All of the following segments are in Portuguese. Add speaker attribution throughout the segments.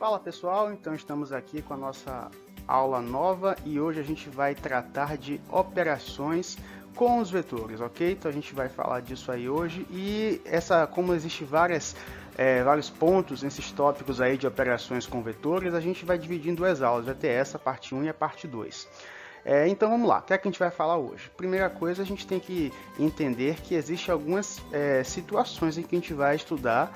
Speaker 1: Fala pessoal, então estamos aqui com a nossa aula nova e hoje a gente vai tratar de operações com os vetores, ok? Então a gente vai falar disso aí hoje e como existe vários pontos nesses tópicos aí de operações com vetores, a gente vai dividir em duas aulas, vai ter essa parte 1 e a parte 2. Então vamos lá, o que é que a gente vai falar hoje? Primeira coisa, a gente tem que entender que existem algumas situações em que a gente vai estudar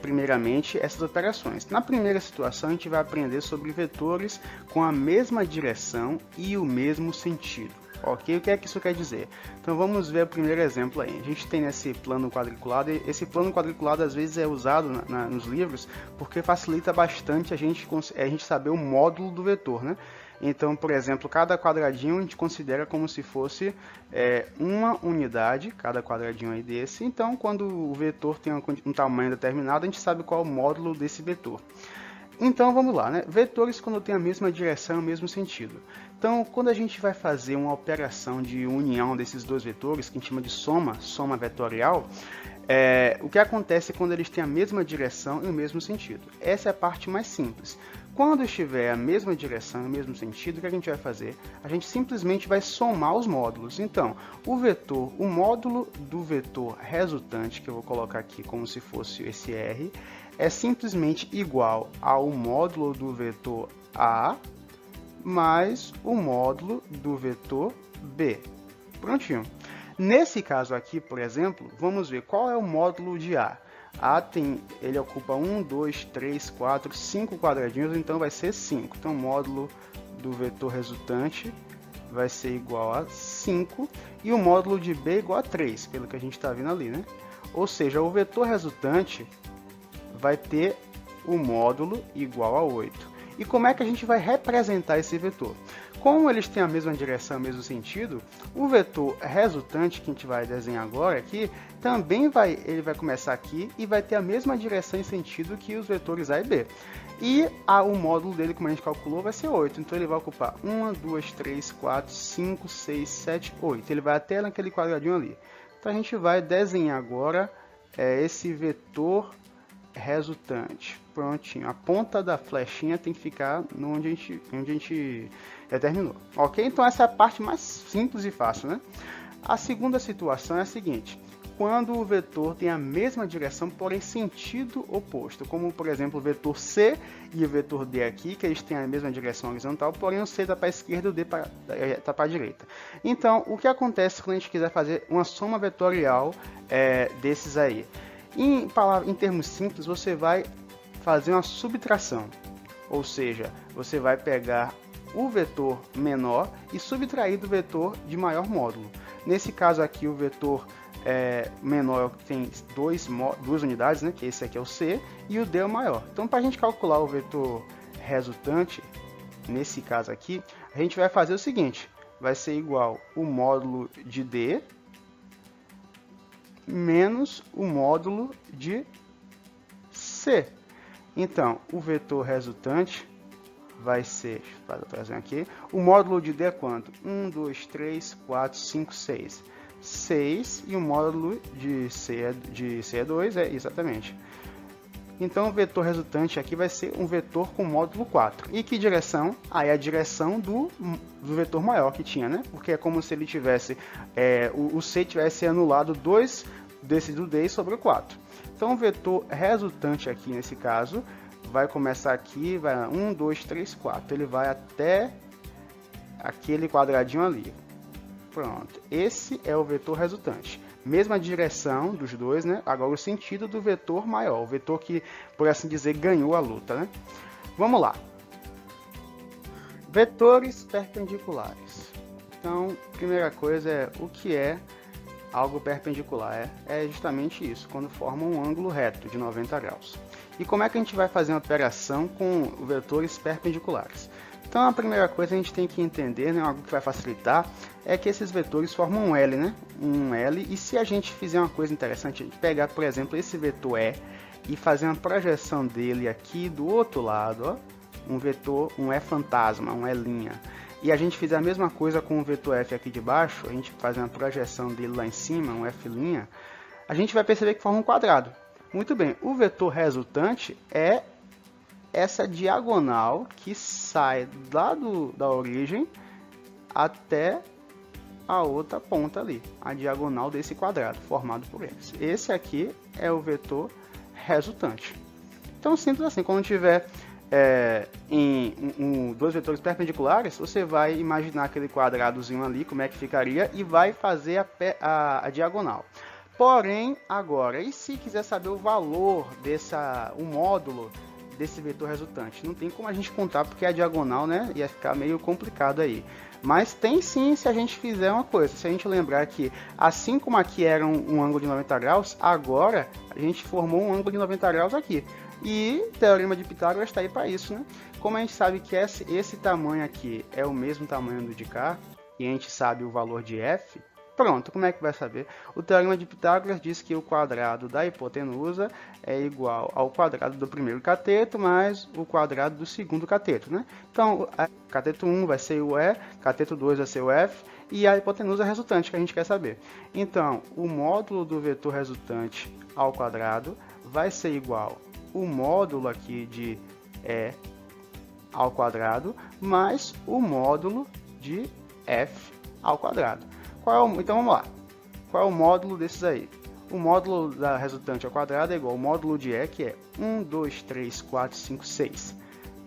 Speaker 1: primeiramente essas operações. Na primeira situação, a gente vai aprender sobre vetores com a mesma direção e o mesmo sentido. Ok? O que é que isso quer dizer? Então vamos ver o primeiro exemplo aí. A gente tem esse plano quadriculado, e esse plano quadriculado às vezes é usado nos livros porque facilita bastante a gente saber o módulo do vetor, né? Então, por exemplo, cada quadradinho a gente considera como se fosse uma unidade, cada quadradinho aí desse. Então, quando o vetor tem um tamanho determinado, a gente sabe qual é o módulo desse vetor. Então, vamos lá, né? Vetores quando tem a mesma direção e o mesmo sentido. Então, quando a gente vai fazer uma operação de união desses dois vetores, que a gente chama de soma vetorial, o que acontece quando eles têm a mesma direção e o mesmo sentido? Essa é a parte mais simples. Quando estiver a mesma direção e o mesmo sentido, o que a gente vai fazer? A gente simplesmente vai somar os módulos. Então, o módulo do vetor resultante, que eu vou colocar aqui como se fosse esse R, é simplesmente igual ao módulo do vetor A mais o módulo do vetor B. Prontinho. Nesse caso aqui, por exemplo, vamos ver qual é o módulo de A. Ele ocupa 1, 2, 3, 4, 5 quadradinhos, então vai ser 5. Então, o módulo do vetor resultante vai ser igual a 5 e o módulo de B é igual a 3, pelo que a gente está vendo ali, né? Ou seja, o vetor resultante vai ter o módulo igual a 8. E como é que a gente vai representar esse vetor? Como eles têm a mesma direção, o mesmo sentido, o vetor resultante que a gente vai desenhar agora aqui, ele vai começar aqui e vai ter a mesma direção e sentido que os vetores A e B. E o módulo dele, como a gente calculou, vai ser 8. Então ele vai ocupar 1, 2, 3, 4, 5, 6, 7, 8. Ele vai até naquele quadradinho ali. Então a gente vai desenhar agora esse vetor resultante. Prontinho. A ponta da flechinha tem que ficar onde a gente determinou. Ok? Então essa é a parte mais simples e fácil, né? A segunda situação é a seguinte. Quando o vetor tem a mesma direção, porém sentido oposto, como por exemplo o vetor C e o vetor D aqui, que eles têm a mesma direção horizontal, porém o C está para a esquerda e o D está para a direita. Então, o que acontece quando a gente quiser fazer uma soma vetorial desses aí? Em termos simples, você vai fazer uma subtração, ou seja, você vai pegar o vetor menor e subtrair do vetor de maior módulo. Nesse caso aqui, o vetor menor tem duas unidades, né, que esse aqui é o C, e o D é o maior. Então, para a gente calcular o vetor resultante, nesse caso aqui, a gente vai fazer o seguinte, vai ser igual o módulo de D menos o módulo de C. Então, o vetor resultante vai ser, para trazer aqui, o módulo de D é quanto? 1, 2, 3, 4, 5, 6. 6 e o módulo de C é 2, exatamente. Então, o vetor resultante aqui vai ser um vetor com módulo 4. E que direção? Aí a direção do vetor maior que tinha, né? Porque é como se ele tivesse, o C tivesse anulado 2 desse do D sobre o 4. Então, o vetor resultante aqui, nesse caso, vai começar aqui, vai 1, 2, 3, 4. Ele vai até aquele quadradinho ali. Pronto. Esse é o vetor resultante. Mesma direção dos dois, né? Agora o sentido do vetor maior. O vetor que, por assim dizer, ganhou a luta, né? Vamos lá. Vetores perpendiculares. Então, primeira coisa é o que é algo perpendicular. É justamente isso, quando forma um ângulo reto de 90 graus. E como é que a gente vai fazer uma operação com vetores perpendiculares? Então, a primeira coisa a gente tem que entender, né, algo que vai facilitar, é que esses vetores formam um L, né? Um L, e se a gente fizer uma coisa interessante, a gente pegar, por exemplo, esse vetor E e fazer uma projeção dele aqui do outro lado, ó, um E fantasma, um E'. E a gente fizer a mesma coisa com o vetor F aqui de baixo, a gente fazer uma projeção dele lá em cima, um F', a gente vai perceber que forma um quadrado. Muito bem, o vetor resultante é essa diagonal que sai lá da origem até a outra ponta ali, a diagonal desse quadrado formado por eles. Esse aqui é o vetor resultante. Então, simples assim, quando tiver dois vetores perpendiculares, você vai imaginar aquele quadradozinho ali, como é que ficaria, e vai fazer a diagonal. Porém, agora, e se quiser saber o valor o módulo desse vetor resultante? Não tem como a gente contar, porque a diagonal, né, ia ficar meio complicado aí. Mas tem sim, se a gente fizer uma coisa. Se a gente lembrar que, assim como aqui era um ângulo de 90 graus, agora a gente formou um ângulo de 90 graus aqui. E o Teorema de Pitágoras está aí para isso, né? Como a gente sabe que esse tamanho aqui é o mesmo tamanho do de cá, e a gente sabe o valor de f, pronto, como é que vai saber? O Teorema de Pitágoras diz que o quadrado da hipotenusa é igual ao quadrado do primeiro cateto mais o quadrado do segundo cateto, né? Então, cateto 1 vai ser o E, cateto 2 vai ser o F, e a hipotenusa resultante que a gente quer saber. Então, o módulo do vetor resultante ao quadrado vai ser igual o módulo aqui de E ao quadrado mais o módulo de F ao quadrado. Então vamos lá. Qual é o módulo desses aí? O módulo da resultante ao quadrado é igual ao módulo de E, que é 1, 2, 3, 4, 5, 6.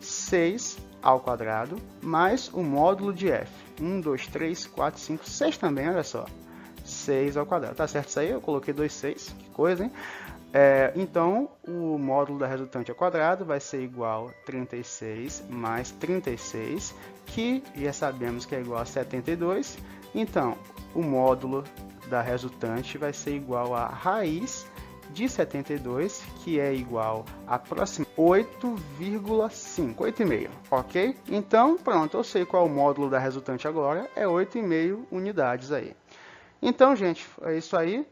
Speaker 1: 6 ao quadrado mais o módulo de F. 1, 2, 3, 4, 5, 6 também, olha só. 6 ao quadrado. Tá certo isso aí? Eu coloquei 2, 6. Que coisa, hein? Então, o módulo da resultante ao quadrado vai ser igual a 36 mais 36, que já sabemos que é igual a 72. Então, o módulo da resultante vai ser igual a raiz de 72, que é igual a 8,5, 8,5, ok? Então, pronto, eu sei qual é o módulo da resultante agora, é 8,5 unidades aí. Então, gente, é isso aí.